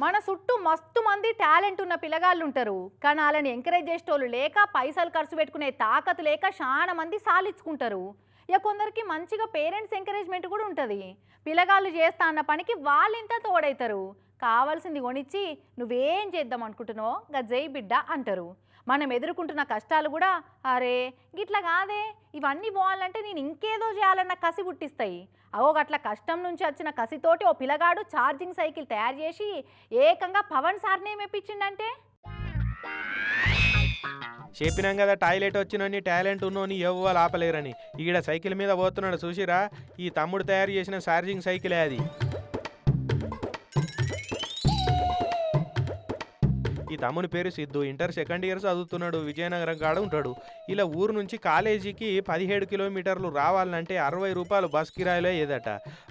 మన చుట్టూ మస్తు మంది టాలెంట్ ఉన్న పిల్లగాళ్ళు ఉంటారు. కానీ వాళ్ళని ఎంకరేజ్ చేసేటోళ్ళు లేక పైసలు ఖర్చు పెట్టుకునే తాకతు లేక చాలా మంది సాలించుకుంటారు. ఇక కొందరికి మంచిగా పేరెంట్స్ ఎంకరేజ్మెంట్ కూడా ఉంటుంది. పిల్లగాళ్ళు చేస్తా అన్న పనికి వాళ్ళింత తోడవుతారు. కావాల్సింది కొనిచ్చి నువ్వేం చేద్దాం అనుకుంటున్నావో గజై బిడ్డ అంటారు. మనం ఎదుర్కొంటున్న కష్టాలు కూడా అరే గిట్లా కాదే ఇవన్నీ పోవాలంటే నేను ఇంకేదో చేయాలన్న కసి పుట్టిస్తాయి. అవో గట్ల కష్టం నుంచి వచ్చిన కసితోటి ఓ పిల్లగాడు ఛార్జింగ్ సైకిల్ తయారు చేసి ఏకంగా పవన్ సార్నే మెప్పించిండంటే. చెప్పినాం కదా టాయిలెట్ వచ్చినోని టాలెంట్ ఉన్నోని ఎవ్వరు ఆపలేరని. ఈడ సైకిల్ మీద పోతున్నాడు చూసిరా, ఈ తమ్ముడు తయారు చేసిన ఛార్జింగ్ సైకిలే అది. ఈ తమ్ముని పేరు సిద్ధు, ఇంటర్ సెకండ్ ఇయర్ చదువుతున్నాడు, విజయనగరం కాడ ఉంటాడు. ఇలా ఊరు నుంచి కాలేజీకి 17 కిలోమీటర్లు రావాలంటే 60 రూపాయలు బస్ కిరాయిలో ఏదట.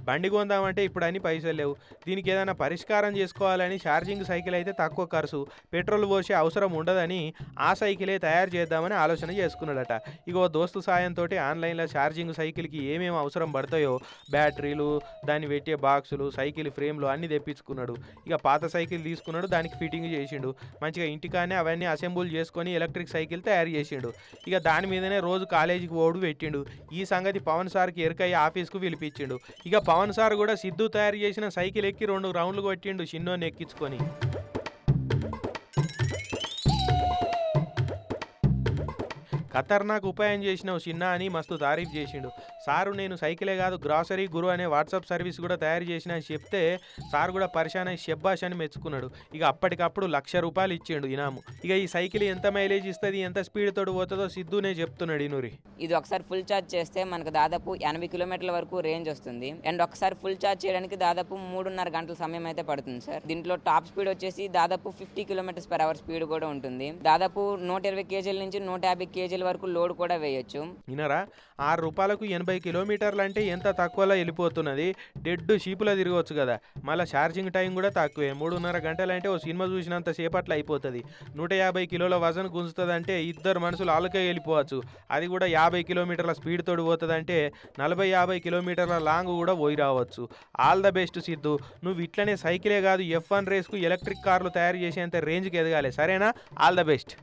బండి కొందామంటే ఇప్పుడు అన్ని పైసలు లేవు. దీనికి ఏదైనా పరిష్కారం చేసుకోవాలని ఛార్జింగ్ సైకిల్ అయితే తక్కువ ఖర్చు, పెట్రోల్ పోసే అవసరం ఉండదని ఆ సైకిలే తయారు చేద్దామని ఆలోచన చేసుకున్నాడట. ఇక దోస్తు సాయంతో ఆన్లైన్లో ఛార్జింగ్ సైకిల్కి ఏమేమి అవసరం పడతాయో బ్యాటరీలు, దాన్ని పెట్టే బాక్సులు, సైకిల్ ఫ్రేమ్లు అన్నీ తెప్పించుకున్నాడు. ఇక పాత సైకిల్ తీసుకున్నాడు, దానికి ఫిట్టింగ్ చేసిండు. మంచిగా ఇంటికానే అవన్నీ అసెంబుల్ చేసుకొని ఎలక్ట్రిక్ సైకిల్ తయారు చేసిండు. ఇక దాని మీదనే రోజు కాలేజీకి ఓడు పెట్టిండు. ఈ సంగతి పవన్ సార్కి ఎరకయ్య ఆఫీస్కు పిలిపించిండు. ఇక పవన్ సార్ కూడా సిద్ధు తయారు చేసిన సైకిల్ ఎక్కి 2 రౌండ్లు కొట్టిండు చిన్నోని ఎక్కించుకొని. ఖతర్నాక్ ఉపాయం చేసినావు చిన్న అని మస్తు తారీఫ్ చేసిండు. సారు నేను సైకిలే కాదు గ్రాసరీ గురు అనే వాట్సాప్ సర్వీస్ కూడా తయారు చేసిన అని చెప్తే సార్ కూడా పరిశాన్ అయి షెబ్బాష్ అని మెచ్చుకున్నాడు. ఇక అప్పటికప్పుడు 1,00,000 రూపాయలు ఇచ్చిండు ఇనాము. ఇక ఈ సైకిల్ ఎంత మైలేజ్ ఇస్తుంది, ఎంత స్పీడ్ తోడు పోతుందో సిద్ధునే చెప్తున్నాడు ఇనూరి. ఇది ఒకసారి ఫుల్ ఛార్జ్ చేస్తే మనకు దాదాపు 80 కిలోమీటర్ల వరకు రేంజ్ వస్తుంది. అండ్ ఒకసారి ఫుల్ ఛార్జ్ చేయడానికి దాదాపు 3.5 గంటల సమయం అయితే పడుతుంది సార్. దీంట్లో టాప్ స్పీడ్ వచ్చేసి దాదాపు 50 km/h స్పీడ్ కూడా ఉంటుంది. దాదాపు 120 కేజీల నుంచి 150 కేజీల వరకు లోడ్ కూడా వేయొచ్చు. వినరా, 6 రూపాయలకు 80 కిలోమీటర్లు అంటే ఎంత తక్కువలో వెళ్ళిపోతున్నది. డెడ్ షీపులో తిరగవచ్చు కదా. మళ్ళీ ఛార్జింగ్ టైం కూడా తక్కువే, 3.5 గంటలు అంటే ఓ సినిమా చూసినంత సేపట్లో అయిపోతుంది. 150 కిలోల వజన్ గుంజుతుందంటే 2 మనుషులు ఆలకే వెళ్ళిపోవచ్చు. అది కూడా 50 కిలోమీటర్ల స్పీడ్ తోడు పోతుందంటే 40-50 కిలోమీటర్ల లాంగ్ కూడా పోయి రావచ్చు. ఆల్ ద బెస్ట్ సిద్ధు, నువ్వు ఇట్లనే సైకిలే కాదు F1 రేస్కు ఎలక్ట్రిక్ కార్లు తయారు చేసేంత రేంజ్కి ఎదగాలి, సరేనా? All the best.